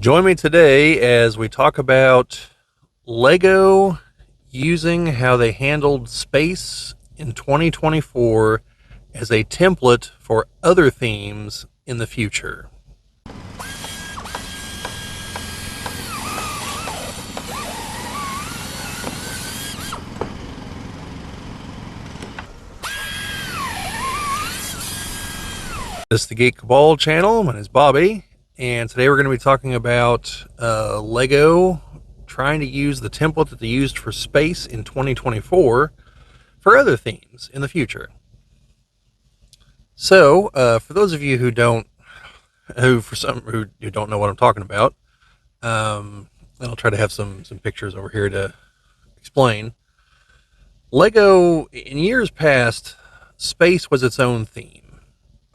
Join me today as we talk about Lego using how they handled space in 2024 as a template for other themes in the future. This is the Geek Cabal channel. My name is Bobbie, and today we're going to be talking about Lego trying to use the template that they used for space in 2024 for other themes in the future. So, for those of you who don't know what I'm talking about, and I'll try to have some pictures over here to explain. Lego, in years past, space was its own theme.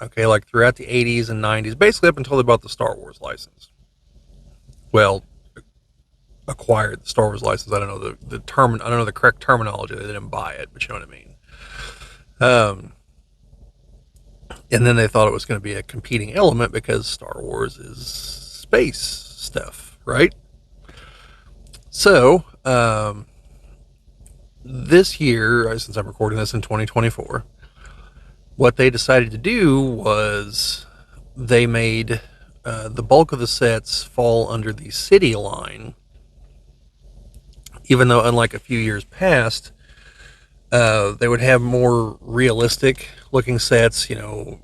Okay, like throughout the 80s and 90s, basically up until they bought the Star Wars license. Well, acquired the Star Wars license. I don't know the term. I don't know the correct terminology. They didn't buy it, but you know what I mean. And then they thought it was going to be a competing element because Star Wars is space stuff, right? So, this year, since I'm recording this in 2024, what they decided to do was they made the bulk of the sets fall under the city line, even though, unlike a few years past, they would have more realistic looking sets, things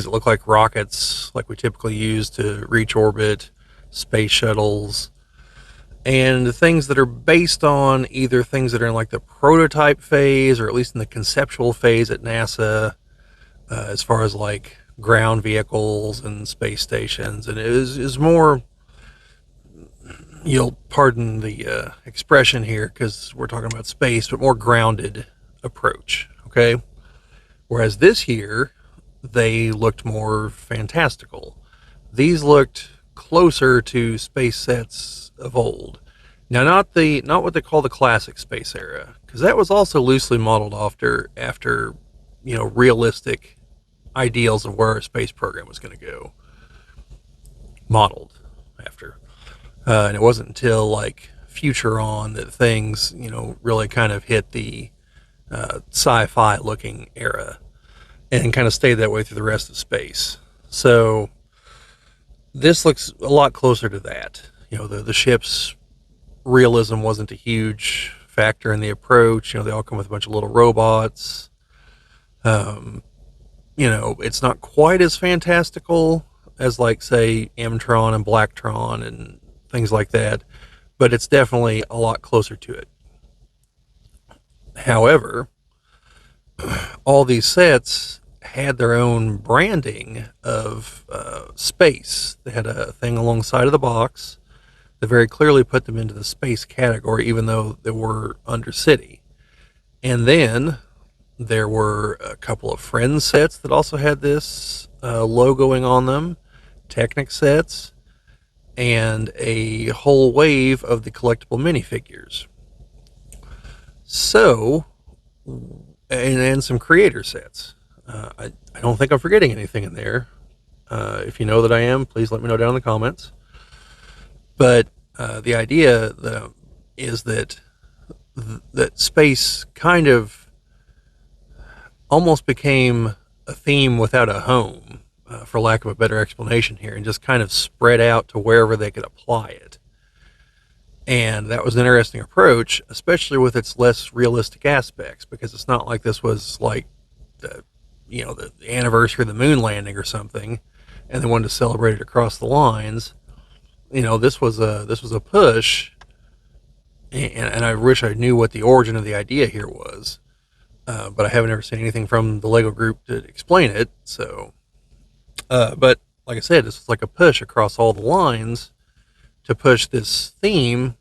that look like rockets, like we typically use to reach orbit, space shuttles, and things that are based on either things that are in like the prototype phase or at least in the conceptual phase at NASA, as far as like ground vehicles and space stations. And it is more, you'll pardon the expression here because we're talking about space, but more grounded approach. Okay. Whereas this year, they looked more fantastical. These looked closer to space sets of old. Now, not what they call the classic space era, because that was also loosely modeled after realistic ideals of where a space program was going to go. Modeled after, and it wasn't until like Future on that things really kind of hit the sci-fi looking era and kind of stayed that way through the rest of space. So this looks a lot closer to that. The ship's realism wasn't a huge factor in the approach. They all come with a bunch of little robots. It's not quite as fantastical as like, say, Mtron and Blacktron and things like that, but it's definitely a lot closer to it. However, all these sets had their own branding of space. They had a thing alongside of the box that very clearly put them into the space category, even though they were under city. And then there were a couple of Friends sets that also had this logoing on them, Technic sets, and a whole wave of the collectible minifigures. So, and some creator sets. I don't think I'm forgetting anything in there. If you know that I am, please let me know down in the comments. But the idea is that space kind of almost became a theme without a home, for lack of a better explanation here, and just kind of spread out to wherever they could apply it. And that was an interesting approach, especially with its less realistic aspects, because it's not like this was like the anniversary of the moon landing or something, and they wanted to celebrate it across the lines. This was a push, and I wish I knew what the origin of the idea here was, but I haven't ever seen anything from the Lego group to explain it. So, but like I said, this was like a push across all the lines to push this theme,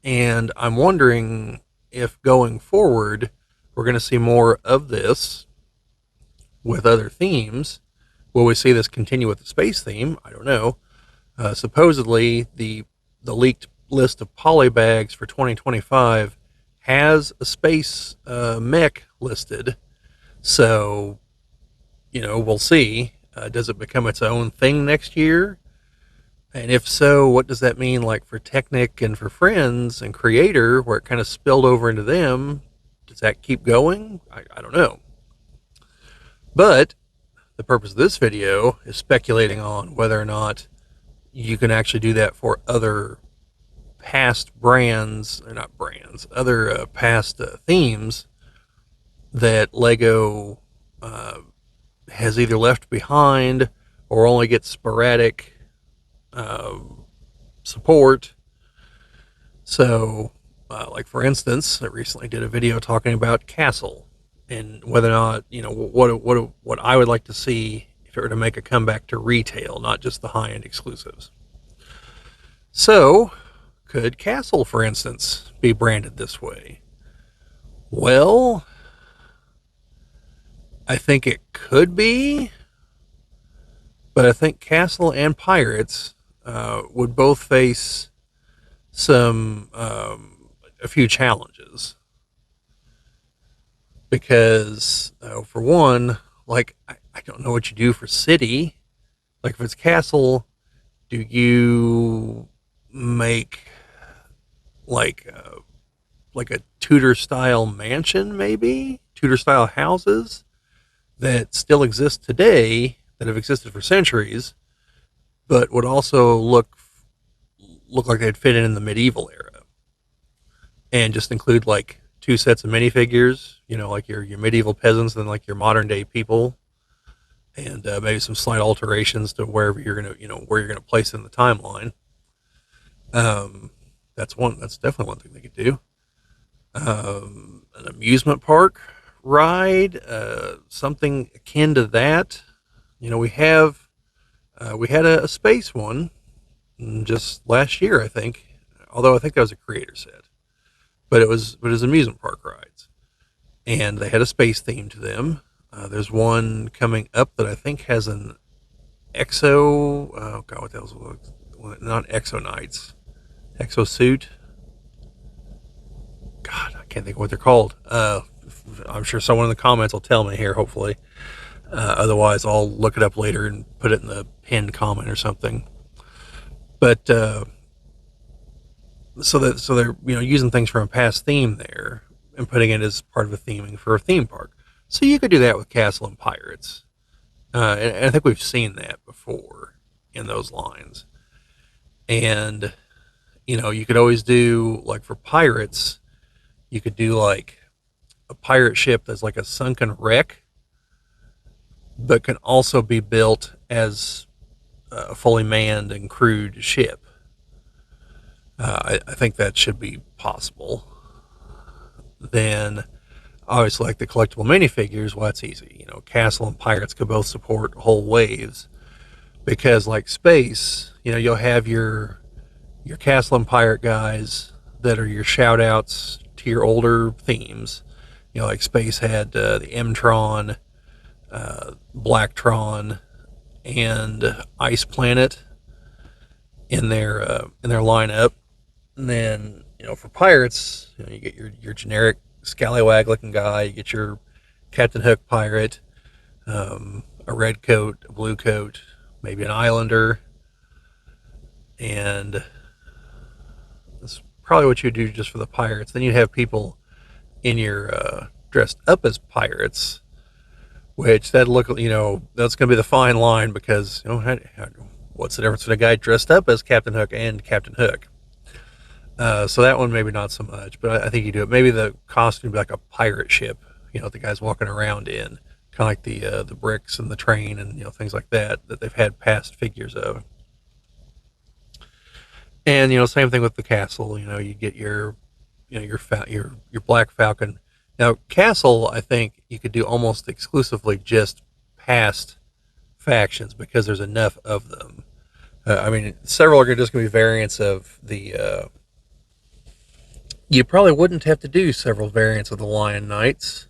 and I'm wondering if going forward we're going to see more of this with other themes. Will we see this continue with the space theme? I don't know. Supposedly, the leaked list of polybags for 2025 has a space mech listed. So, we'll see. Does it become its own thing next year? And if so, what does that mean, like for Technic and for Friends and Creator, where it kind of spilled over into them? Does that keep going? I don't know. But the purpose of this video is speculating on whether or not you can actually do that for other past brands, or not brands, other past themes that Lego uh, has either left behind or only gets sporadic uh, support. So, like for instance, I recently did a video talking about Castle and whether or not what I would like to see if it were to make a comeback to retail, not just the high end exclusives. So, could Castle, for instance, be branded this way? Well, I think it could be, but I think Castle and Pirates would both face some a few challenges because, for one, like I don't know what you do for City. Like if it's Castle, do you make like like a Tudor style mansion, maybe Tudor style houses that still exist today, that have existed for centuries, but would also look like they'd fit in the medieval era, and just include like two sets of minifigures, like your medieval peasants and like your modern day people, and maybe some slight alterations to wherever you're gonna, where you're gonna place it in the timeline. Um, that's one. That's definitely one thing they could do. An amusement park ride, something akin to that. We had a space one just last year, I think. Although I think that was a creator set, but it was amusement park rides, and they had a space theme to them. There's one coming up that I think has an exo. Oh God, what the hell's it? Not exo nights, exo suit. God, I can't think of what they're called. I'm sure someone in the comments will tell me here, hopefully. Otherwise, I'll look it up later and put it in the pinned comment or something. But so they're using things from a past theme there and putting it as part of a theming for a theme park. So you could do that with Castle and Pirates, and I think we've seen that before in those lines. And you could always do like for Pirates, you could do like a pirate ship that's like a sunken wreck, but can also be built as a fully manned and crewed ship. I think that should be possible. Then, obviously, like the collectible minifigures, well, that's easy. Castle and Pirates could both support whole waves because, like Space, you'll have your Castle and Pirate guys that are your shout outs to your older themes. Like Space had the M-Tron, Blacktron, and Ice Planet in their lineup. And then for Pirates, you get your generic scallywag looking guy. You get your Captain Hook pirate, a red coat, a blue coat, maybe an Islander, and that's probably what you do just for the pirates. Then you have people in your dressed up as pirates, which that look that's going to be the fine line because what's the difference between a guy dressed up as Captain Hook and Captain Hook? So that one maybe not so much, but I think you do it. Maybe the costume be like a pirate ship, the guy's walking around in, kind of like the bricks and the train and things like that they've had past figures of. And same thing with the castle. You get your Black Falcon. Now Castle, I think you could do almost exclusively just past factions because there's enough of them. Several are just going to be variants of the. You probably wouldn't have to do several variants of the Lion Knights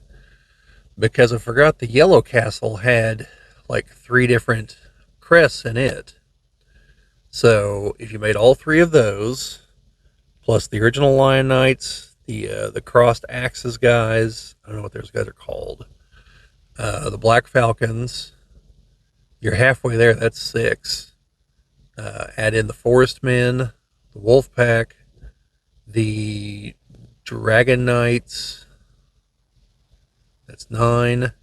because I forgot the Yellow Castle had like 3 different crests in it. So if you made all 3 of those, plus the original Lion Knights, the crossed axes guys, I don't know what those guys are called, the Black Falcons, you're halfway there. That's 6. Add in the Forest Men, the Wolf Pack, the Dragon Knights. That's 9.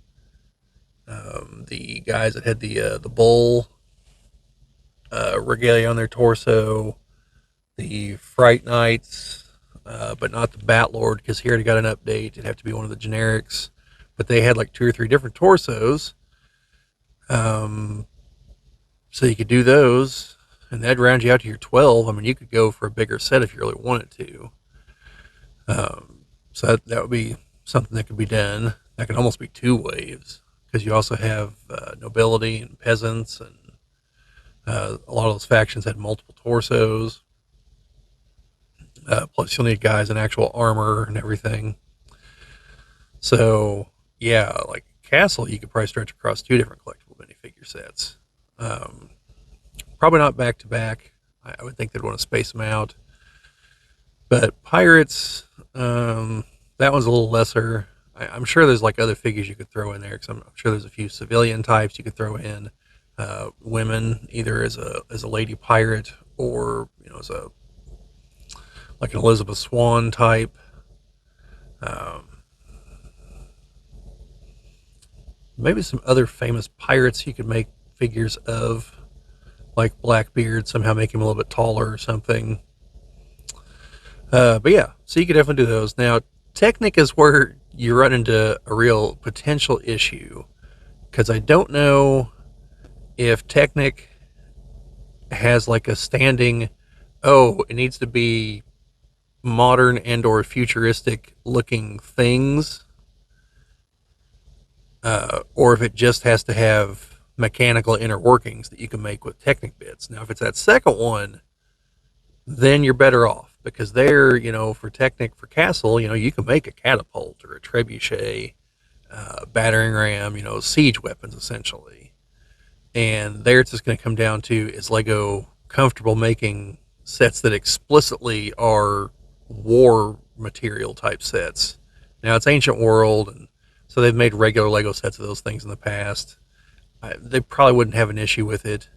The guys that had the bull regalia on their torso, the Fright Knights, but not the Bat Lord because he already got an update. It'd have to be one of the generics, but they had like 2 or 3 different torsos. Um, so you could do those, and that'd round you out to your 12. I mean, you could go for a bigger set if you really wanted to. So that would be something that could be done. That could almost be 2 waves because you also have nobility and peasants, and a lot of those factions had multiple torsos. Plus, you'll need guys in actual armor and everything. So, yeah, like Castle, you could probably stretch across 2 different collectible minifigure sets. Um, Probably not back to back. I would think they'd want to space them out. But Pirates, that one's a little lesser. I'm sure there's like other figures you could throw in there because I'm sure there's a few civilian types you could throw in. Women, either as a lady pirate or as a like an Elizabeth Swan type. Um, Maybe some other famous pirates you could make figures of, like Blackbeard. Somehow make him a little bit taller or something. But yeah, so you could definitely do those. Now, Technic is where you run into a real potential issue because I don't know if Technic has like a standing, oh, it needs to be modern and or futuristic looking things, or if it just has to have mechanical inner workings that you can make with Technic bits. Now, if it's that second one, then you're better off because there, for Technic for Castle, you can make a catapult or a trebuchet, battering ram, siege weapons essentially. And there it's just going to come down to, is Lego comfortable making sets that explicitly are war material type sets? Now it's ancient world, and so they've made regular Lego sets of those things in the past. They probably wouldn't have an issue with it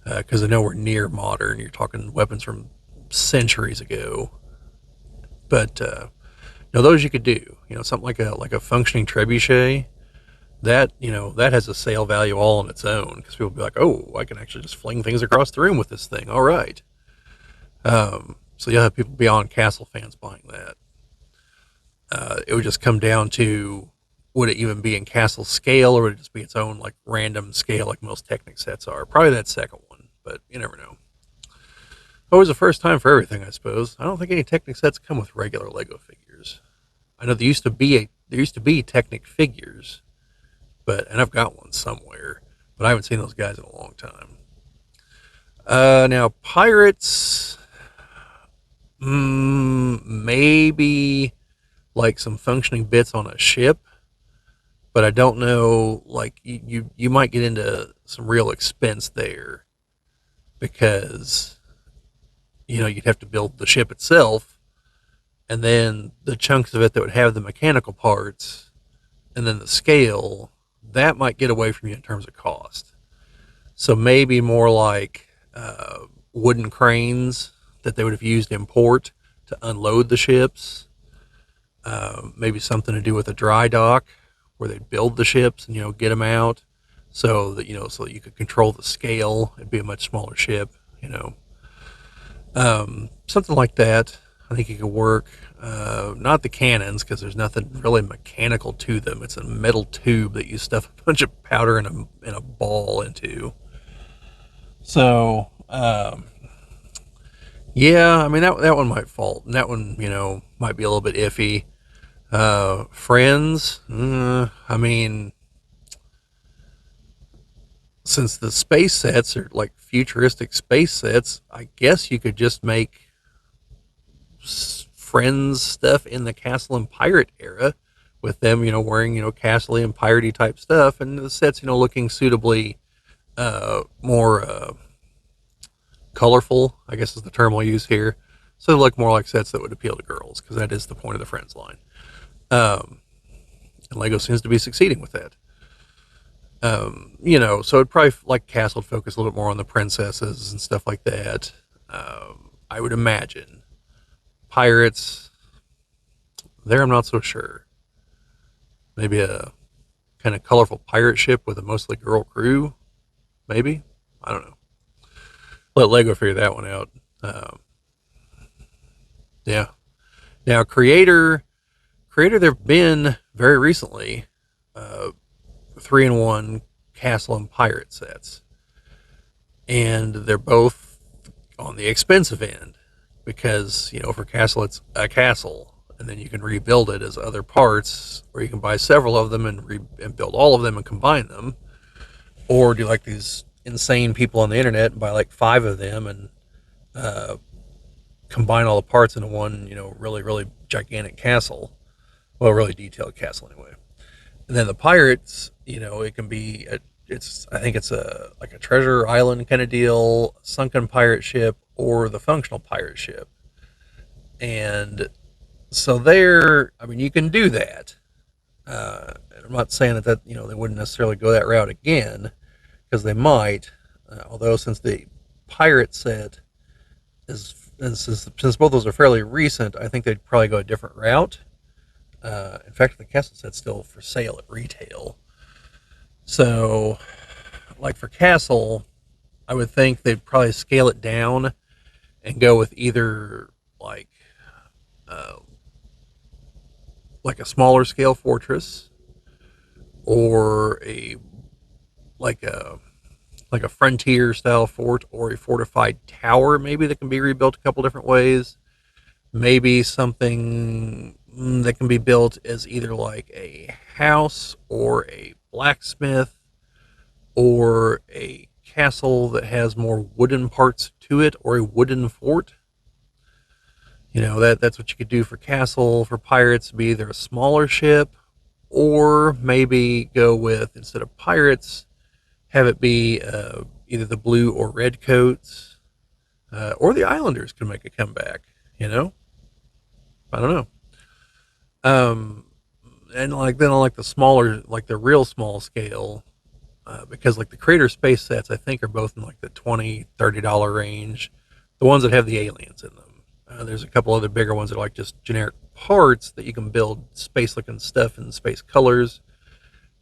because they're nowhere near modern. You're talking weapons from centuries ago. But those you could do. Something like a functioning trebuchet. That has a sale value all on its own because people will be like, oh, I can actually just fling things across the room with this thing. All right. So you'll have people beyond Castle fans buying that. It would just come down to, would it even be in Castle scale, or would it just be its own like random scale like most Technic sets are? Probably that second one, but you never know. Always a first time for everything, I suppose. I don't think any Technic sets come with regular Lego figures. I know there used to be Technic figures, and I've got one somewhere, but I haven't seen those guys in a long time. Now Pirates, maybe like some functioning bits on a ship, but I don't know. Like you might get into some real expense there because you'd have to build the ship itself, and then the chunks of it that would have the mechanical parts, and then the scale that might get away from you in terms of cost. So maybe more like wooden cranes that they would have used in port to unload the ships. Maybe something to do with a dry dock where they'd build the ships and get them out so that so that you could control the scale. It'd be a much smaller ship. Something like that. I think it could work. Not the cannons because there's nothing really mechanical to them. It's a metal tube that you stuff a bunch of powder in a ball into. So yeah, I mean that one might fall. That one might be a little bit iffy. Friends. I mean, since the space sets are like futuristic space sets, I guess you could just make Friends stuff in the Castle and Pirate era with them, wearing, Castle and piratey type stuff, and the sets, looking suitably more colorful, I guess is the term I'll use here. So they look more like sets that would appeal to girls, because that is the point of the Friends line. And Lego seems to be succeeding with that. So it'd probably like Castle would focus a little bit more on the princesses and stuff like that. I would imagine pirates. There, I'm not so sure. Maybe a kind of colorful pirate ship with a mostly girl crew. Maybe, I don't know. Let Lego figure that one out. Um, yeah. Now, creator, there've been very recently 3-in-1 castle and pirate sets, and they're both on the expensive end because for castle it's a castle, and then you can rebuild it as other parts, or you can buy several of them and build all of them and combine them, or do like these insane people on the internet and buy like 5 of them and uh, combine all the parts into one really really gigantic castle, well, really detailed castle anyway. And then the pirates, it can be it's I think it's a like a treasure island kind of deal, sunken pirate ship, or the functional pirate ship. And so there, I mean, you can do that. I'm not saying that they wouldn't necessarily go that route again, because they might. Although since the pirate set since both those are fairly recent, I think they'd probably go a different route. In fact, the castle set's still for sale at retail. So, like for castle, I would think they'd probably scale it down and go with either uh, like a smaller scale fortress, or a like a like a frontier style fort, or a fortified tower maybe that can be rebuilt a couple different ways. Maybe something that can be built as either like a house or a blacksmith, or a castle that has more wooden parts to it, or a wooden fort. That's what you could do for castle. For pirates, be either a smaller ship, or maybe go with, instead of pirates, have it be either the blue or red coats, or the islanders can make a comeback. I don't know. And like then on like the smaller, like the real small scale, because like the creator space sets, I think are both in like the $20-$30 range. The ones that have the aliens in them. There's a couple other bigger ones that are like just generic parts that you can build space looking stuff in space colors.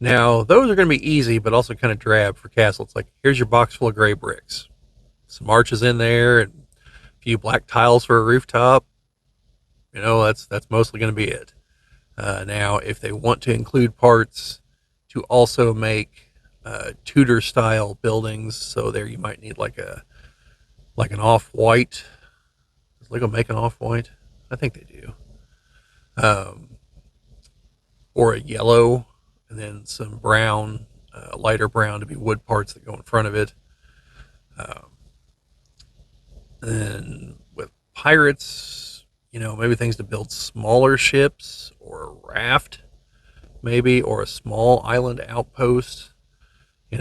Now those are going to be easy, but also kind of drab for castle. It's like, here's your box full of gray bricks, some arches in there, and a few black tiles for a rooftop. That's mostly going to be it. Now, if they want to include parts to also make Tudor style buildings, so there you might need like an off white. Does Lego make an off white? I think they do. Um, or a yellow, and then some brown, lighter brown to be wood parts that go in front of it. Um, and with pirates, maybe things to build smaller ships, or a raft, maybe, or a small island outpost. You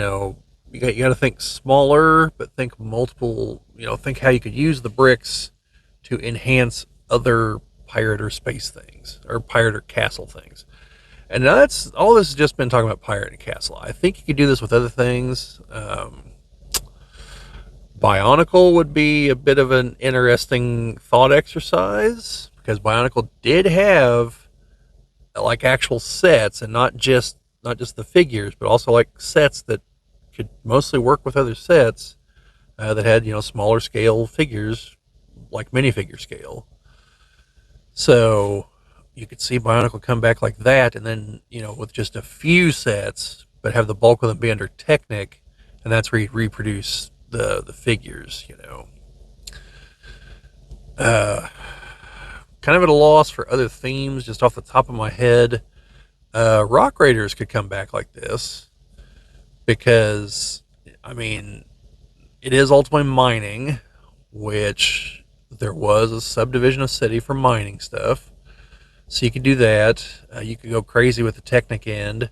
got to think smaller, but think multiple. Think how you could use the bricks to enhance other pirate or space things, or pirate or castle things. And that's all. This has just been talking about pirate and castle. I think you could do this with other things. Bionicle would be a bit of an interesting thought exercise, because Bionicle did have like actual sets, and not just the figures, but also like sets that could mostly work with other sets, that had smaller scale figures, like minifigure scale. So you could see Bionicle come back like that, and then with just a few sets, but have the bulk of them be under Technic, and that's where you reproduce the figures. Uh, Kind of at a loss for other themes, just off the top of my head. Rock Raiders could come back like this, because I mean it is ultimately mining, which there was a subdivision of city for mining stuff. So you could do that. You could go crazy with the Technic end.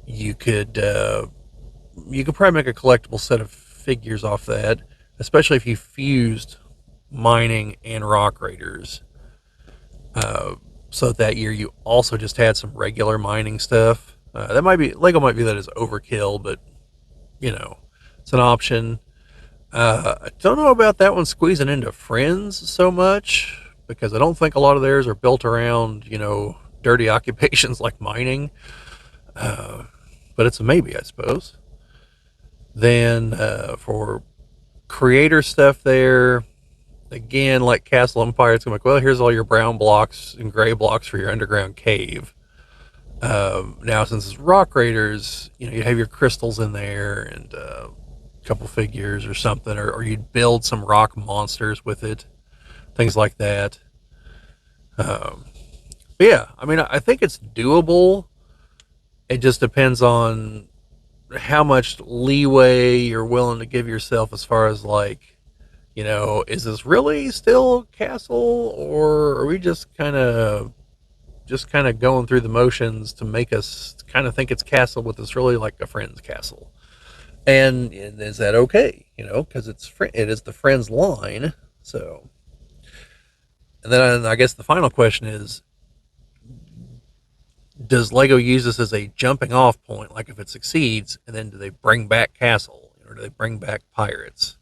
You could probably make a collectible set of figures off that, especially if you fused mining and Rock Raiders. So that year you also just had some regular mining stuff. That might be Lego might be that as overkill, but you know, it's an option. I don't know about that one squeezing into friends so much because I don't think a lot of theirs are built around dirty occupations like mining. Uh, but it's a maybe, I suppose. Then for creator stuff there, again, like Castle Empire, it's like, well, here's all your brown blocks and gray blocks for your underground cave. Now, since it's rock raiders, you have your crystals in there and a couple figures or something, or you'd build some rock monsters with it, things like that. Um, but yeah, I mean, I think it's doable. It just depends on how much leeway you're willing to give yourself as far as like, is this really still castle, or are we just kind of going through the motions to make us kind of think it's castle, but it's really like a friend's castle? And is that okay? Because it is the friend's line. So, and then I guess the final question is: does Lego use this as a jumping off point? Like if it succeeds, and then do they bring back castle, or do they bring back pirates?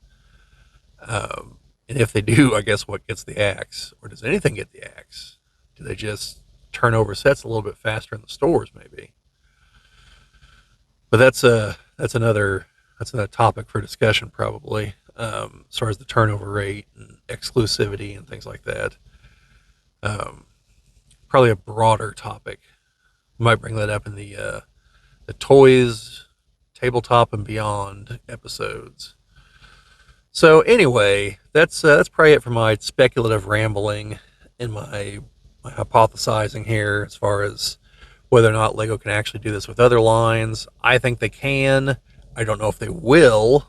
And if they do, I guess what gets the axe, or does anything get the axe? Do they just turn over sets a little bit faster in the stores, maybe? But that's another topic for discussion, probably, as far as the turnover rate and exclusivity and things like that. Um, Probably a broader topic. We might bring that up in the toys, tabletop, and beyond episodes. So anyway, that's probably it for my speculative rambling and my hypothesizing here as far as whether or not Lego can actually do this with other lines. I think they can. I don't know if they will.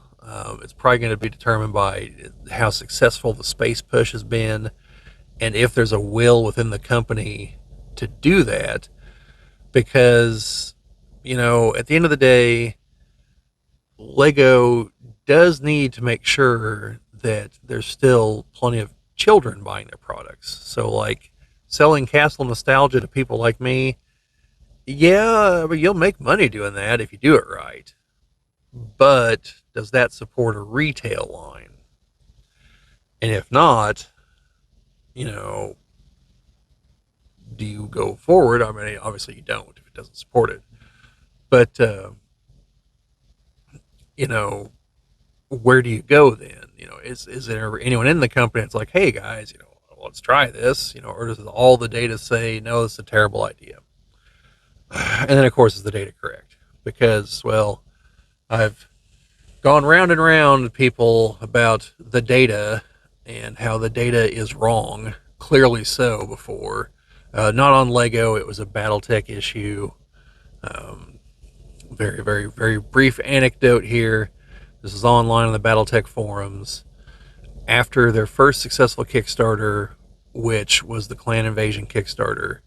It's probably going to be determined by how successful the space push has been, and if there's a will within the company to do that. Because at the end of the day, Lego does need to make sure that there's still plenty of children buying their products. So, like, selling Castle Nostalgia to people like me, yeah, but you'll make money doing that if you do it right. But does that support a retail line? And if not, you know, do you go forward? I mean, obviously you don't if it doesn't support it. But, you know, where do you go then? Is there anyone in the company that's like, hey guys, let's try this, or does all the data say, no, it's a terrible idea? And then, of course, is the data correct? Because, well, I've gone round and round with people about the data and how the data is wrong, clearly so, before. Not on Lego, it was a Battletech issue. Um, Very, very, very brief anecdote here. This is online on the Battletech forums. After their first successful Kickstarter, which was the Clan Invasion Kickstarter,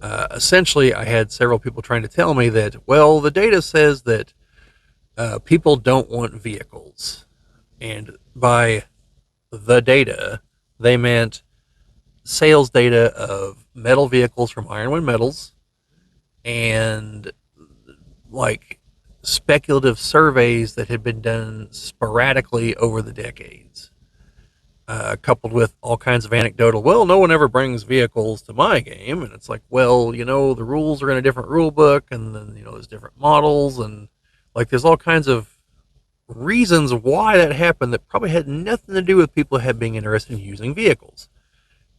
essentially I had several people trying to tell me that, well, the data says that people don't want vehicles. And by the data, they meant sales data of metal vehicles from Ironwind Metals and like speculative surveys that had been done sporadically over the decades, coupled with all kinds of anecdotal, well, no one ever brings vehicles to my game. And it's like, well, the rules are in a different rule book, and then, there's different models, and like there's all kinds of reasons why that happened that probably had nothing to do with people being interested in using vehicles.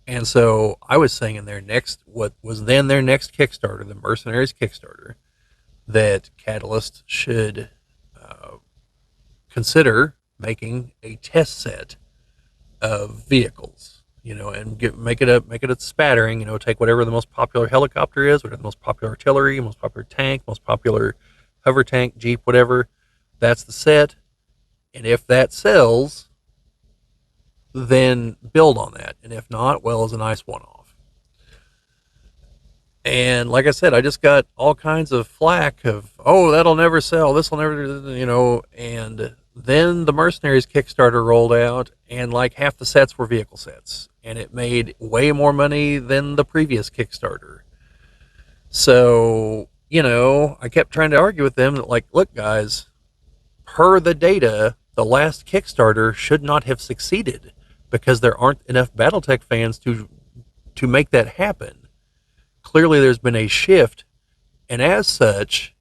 And so I was saying in what was then their next Kickstarter, the Mercenaries Kickstarter, that Catalyst should consider making a test set of vehicles, and make it a spattering. Take whatever the most popular helicopter is, whatever the most popular artillery, most popular tank, most popular hover tank, jeep, whatever. That's the set, and if that sells, then build on that, and if not, well, it's a nice one-off. And like I said, I just got all kinds of flack of, oh, that'll never sell, this will never, and then the Mercenaries Kickstarter rolled out, and like half the sets were vehicle sets, and it made way more money than the previous Kickstarter. So, I kept trying to argue with them that, like, look, guys, per the data, the last Kickstarter should not have succeeded because there aren't enough BattleTech fans to make that happen. Clearly, there's been a shift, and as such,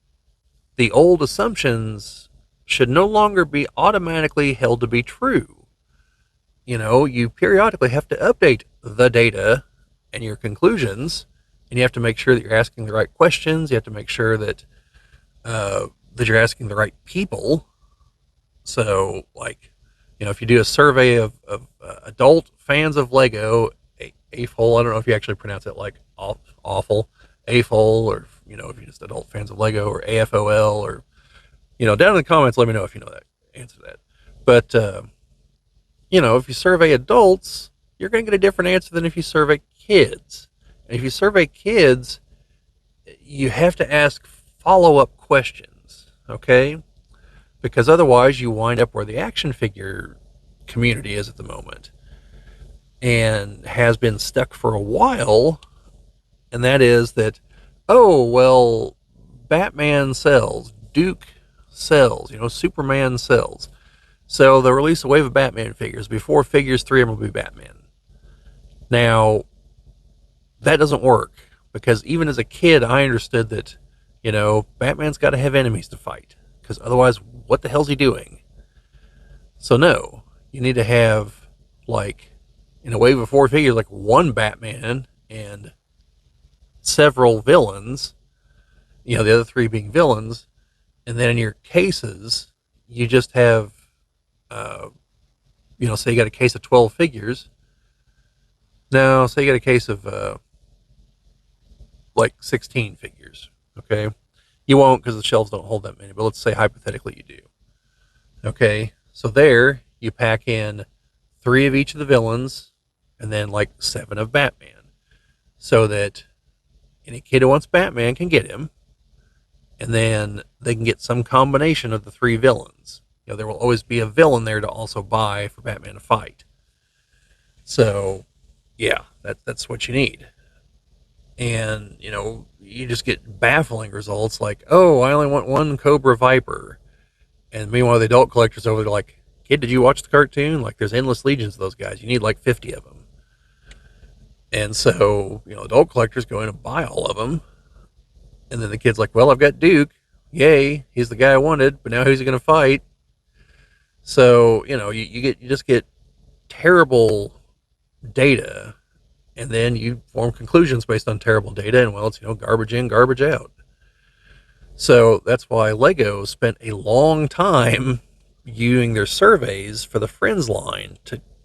the old assumptions should no longer be automatically held to be true. You periodically have to update the data and your conclusions, and you have to make sure that you're asking the right questions. You have to make sure that you're asking the right people. So, like, if you do a survey of adult fans of Lego, AFOL, I don't know if you actually pronounce it like awful, AFOL, or, if you're just adult fans of Lego, or AFOL, or, down in the comments, let me know if you know that answer to that. But, if you survey adults, you're going to get a different answer than if you survey kids. And if you survey kids, you have to ask follow-up questions, okay? Because otherwise you wind up where the action figure community is at the moment, and has been stuck for a while, and that is that, oh, well, Batman sells, Duke sells, Superman sells. So they'll release a wave of Batman figures. Before figures 3 of them will be Batman. Now, that doesn't work, because even as a kid, I understood that, Batman's got to have enemies to fight, because otherwise, what the hell's he doing? So no, you need to have, like, in a wave of 4 figures, like one Batman and several villains, the other 3 being villains, and then in your cases, you just have, say you got a case of 12 figures. No, say you got a case of, like 16 figures, okay? You won't, because the shelves don't hold that many, but let's say hypothetically you do. Okay, so there you pack in 3 of each of the villains, and then like 7 of Batman, so that any kid who wants Batman can get him, and then they can get some combination of the 3 villains. There will always be a villain there to also buy for Batman to fight. So, yeah, that's what you need. And, you just get baffling results like, oh, I only want 1 Cobra Viper. And meanwhile, the adult collectors over there like, kid, did you watch the cartoon? Like, there's endless legions of those guys. You need like 50 of them. And so, adult collectors go in and buy all of them. And then the kid's like, well, I've got Duke. Yay, he's the guy I wanted, but now who's he going to fight? So, you just get terrible data, and then you form conclusions based on terrible data, and, well, it's, garbage in, garbage out. So that's why Lego spent a long time using their surveys for the Friends line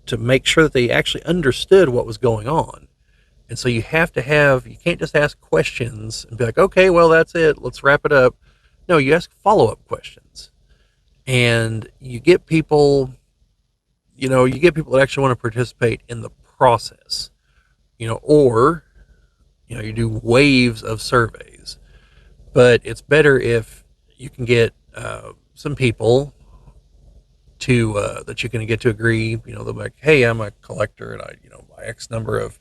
to make sure that they actually understood what was going on. And so you can't just ask questions and be like, okay, well, that's it, let's wrap it up. No, you ask follow-up questions. And you get people that actually want to participate in the process, or, you do waves of surveys. But it's better if you can get some people that you can get to agree. They'll be like, hey, I'm a collector, and I, buy X number of,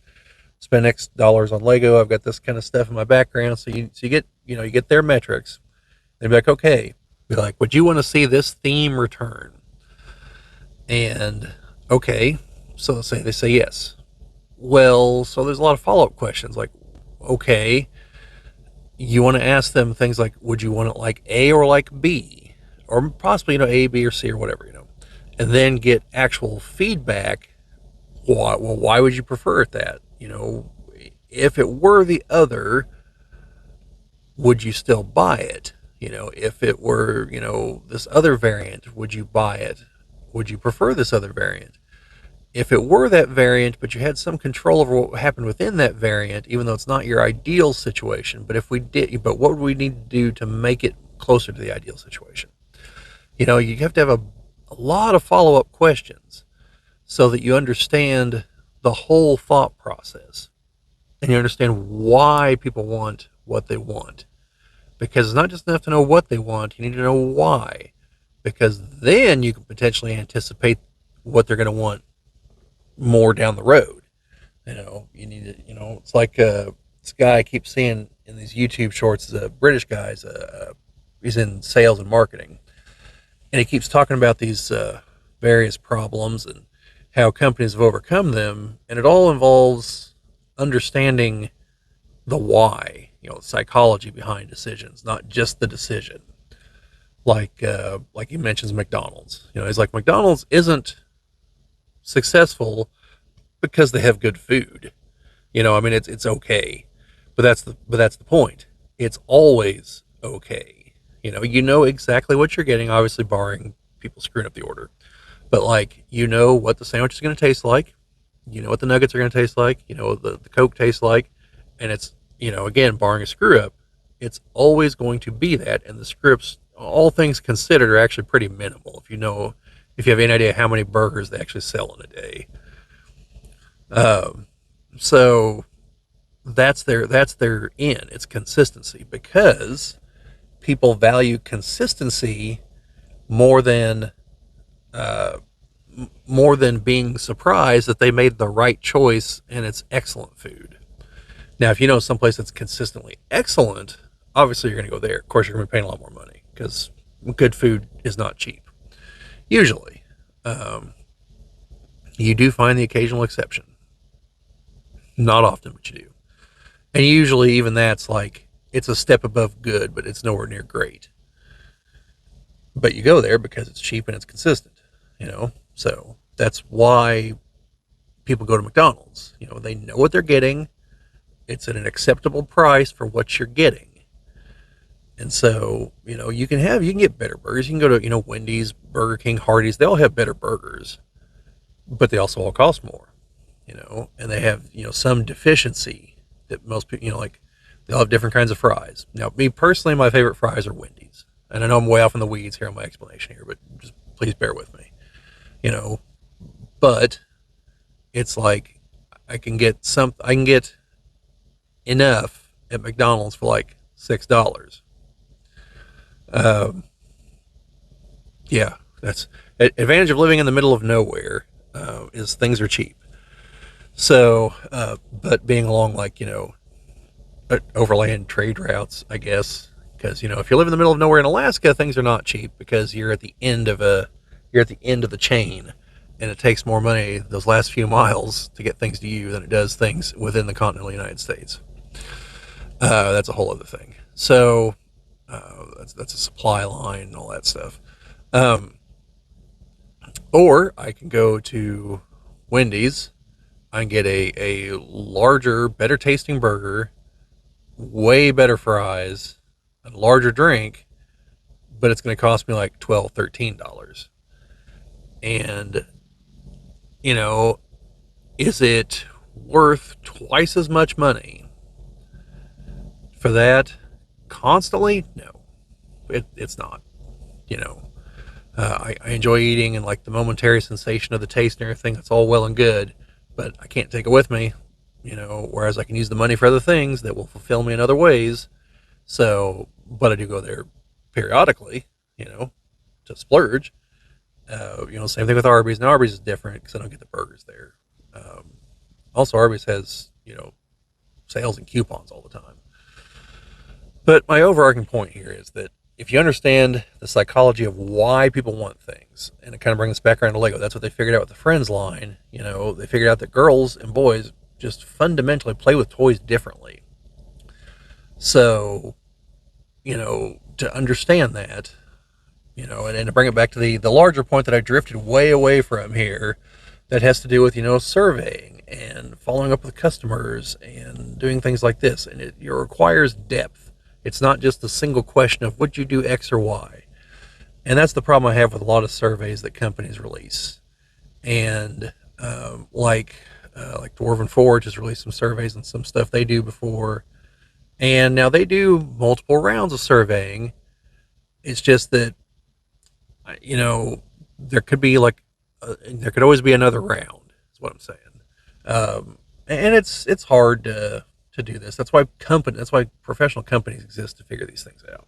spend X dollars on Lego. I've got this kind of stuff in my background. So you get, you get their metrics. They'd be like, okay, be like, would you want to see this theme return? And okay, so they say yes. Well, so there's a lot of follow-up questions like, okay, you want to ask them things like, would you want it like A or like B? Or possibly, A, B, or C, or whatever, and then get actual feedback. Why would you prefer it that? If it were the other, would you still buy it? If it were, this other variant, would you buy it? Would you prefer this other variant? If it were that variant, but you had some control over what happened within that variant, even though it's not your ideal situation, but what would we need to do to make it closer to the ideal situation? You have to have a lot of follow-up questions so that you understand the whole thought process, and you understand why people want what they want. Because it's not just enough to know what they want, you need to know why. Because then you can potentially anticipate what they're going to want more down the road. You need to, it's like this guy I keep seeing in these YouTube shorts. The British guy's he's in sales and marketing, and he keeps talking about these various problems and how companies have overcome them, and it all involves understanding the why, the psychology behind decisions, not just the decision. Like he mentions McDonald's. He's like, McDonald's isn't successful because they have good food. I mean, it's okay, but that's the point. It's always okay. You know exactly what you're getting, obviously barring people screwing up the order. But like, what the sandwich is going to taste like. You know what the nuggets are going to taste like. You know what the Coke tastes like, and it's again, barring a screw up, it's always going to be that. And the scripts, all things considered, are actually pretty minimal. If you have any idea how many burgers they actually sell in a day. So that's their in. It's consistency, because people value consistency more than being surprised that they made the right choice and it's excellent food. Now, if you know someplace that's consistently excellent, obviously you're going to go there. Of course, you're going to be paying a lot more money, because good food is not cheap. Usually, you do find the occasional exception. Not often, but you do. And usually, even that's like, it's a step above good, but it's nowhere near great. But you go there because it's cheap and it's consistent, So that's why people go to McDonald's. They know what they're getting. It's at an acceptable price for what you're getting. And so, you can get better burgers. You can go to, Wendy's, Burger King, Hardee's. They all have better burgers, but they also all cost more, and they have, some deficiency that most people, like, they all have different kinds of fries. Now, me personally, my favorite fries are Wendy's. And I know I'm way off in the weeds here on my explanation here, but just please bear with me, but it's like, I can get enough at McDonald's for like $6. Yeah, that's advantage of living in the middle of nowhere, is things are cheap. So, but being along, like, overland trade routes, I guess, because if you live in the middle of nowhere in Alaska, things are not cheap, because you're at the end of the chain, and it takes more money those last few miles to get things to you than it does things within the continental United States. That's a whole other thing. So that's a supply line and all that stuff. Or I can go to Wendy's. I can get a larger, better tasting burger, way better fries, a larger drink, but it's going to cost me like $12, $13. And, is it worth twice as much money for that constantly? No, it's not. I enjoy eating, and like the momentary sensation of the taste and everything. That's all well and good, but I can't take it with me. Whereas I can use the money for other things that will fulfill me in other ways. So, but I do go there periodically, to splurge. Same thing with Arby's. Now, Arby's is different because I don't get the burgers there. Also, Arby's has, sales and coupons all the time. But my overarching point here is that if you understand the psychology of why people want things, and it kind of brings us back around to Lego, that's what they figured out with the Friends line. They figured out that girls and boys just fundamentally play with toys differently. So, to understand that, and to bring it back to the larger point that I drifted way away from here, that has to do with, surveying and following up with customers and doing things like this. And it requires depth. It's not just a single question of would you do X or Y. And that's the problem I have with a lot of surveys that companies release. And like Dwarven Forge has released some surveys and some stuff they do before. And now they do multiple rounds of surveying. It's just that, there could be there could always be another round, is what I'm saying. And it's hard to do this. That's why professional companies exist, to figure these things out.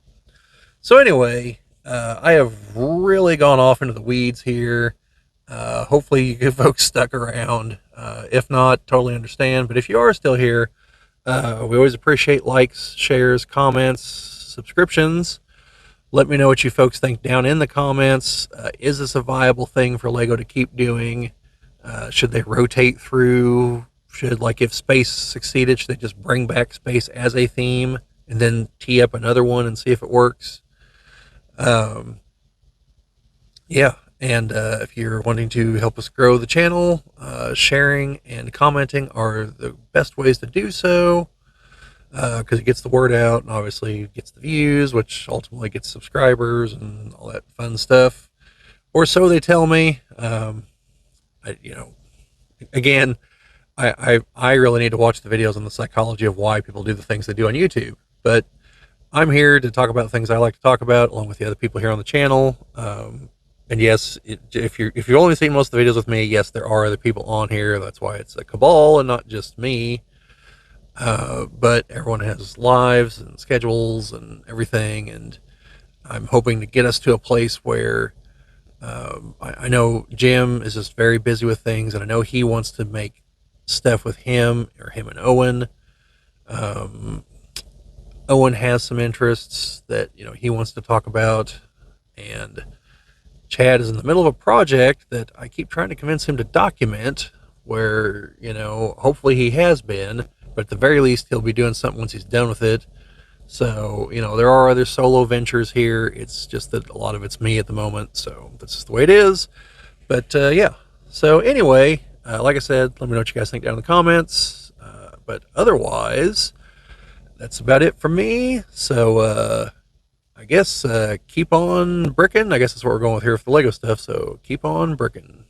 So anyway, I have really gone off into the weeds here. Hopefully you folks stuck around. If not, totally understand. But if you are still here, We always appreciate likes, shares, comments, subscriptions. Let me know what you folks think down in the comments. Is this a viable thing for Lego to keep doing? Should they rotate through? Should, like, if space succeeded, should they just bring back space as a theme and then tee up another one and see if it works? Um, yeah, and if you're wanting to help us grow the channel, sharing and commenting are the best ways to do so, because it gets the word out and obviously gets the views, which ultimately gets subscribers and all that fun stuff. Or so they tell me. Again, I really need to watch the videos on the psychology of why people do the things they do on YouTube. But I'm here to talk about things I like to talk about, along with the other people here on the channel. And yes, if you've only seen most of the videos with me, yes, there are other people on here. That's why it's a cabal and not just me. But everyone has lives and schedules and everything, and I'm hoping to get us to a place where I know Jim is just very busy with things, and I know he wants to make stuff with him or him and Owen. Um, Owen has some interests that he wants to talk about, and Chad is in the middle of a project that I keep trying to convince him to document. Where hopefully he has been, but at the very least he'll be doing something once he's done with it. So, there are other solo ventures here. It's just that a lot of it's me at the moment. So that's just the way it is. But yeah. So anyway, like I said, let me know what you guys think down in the comments. But otherwise, that's about it from me. So I guess keep on bricking. I guess that's what we're going with here for the Lego stuff. So keep on bricking.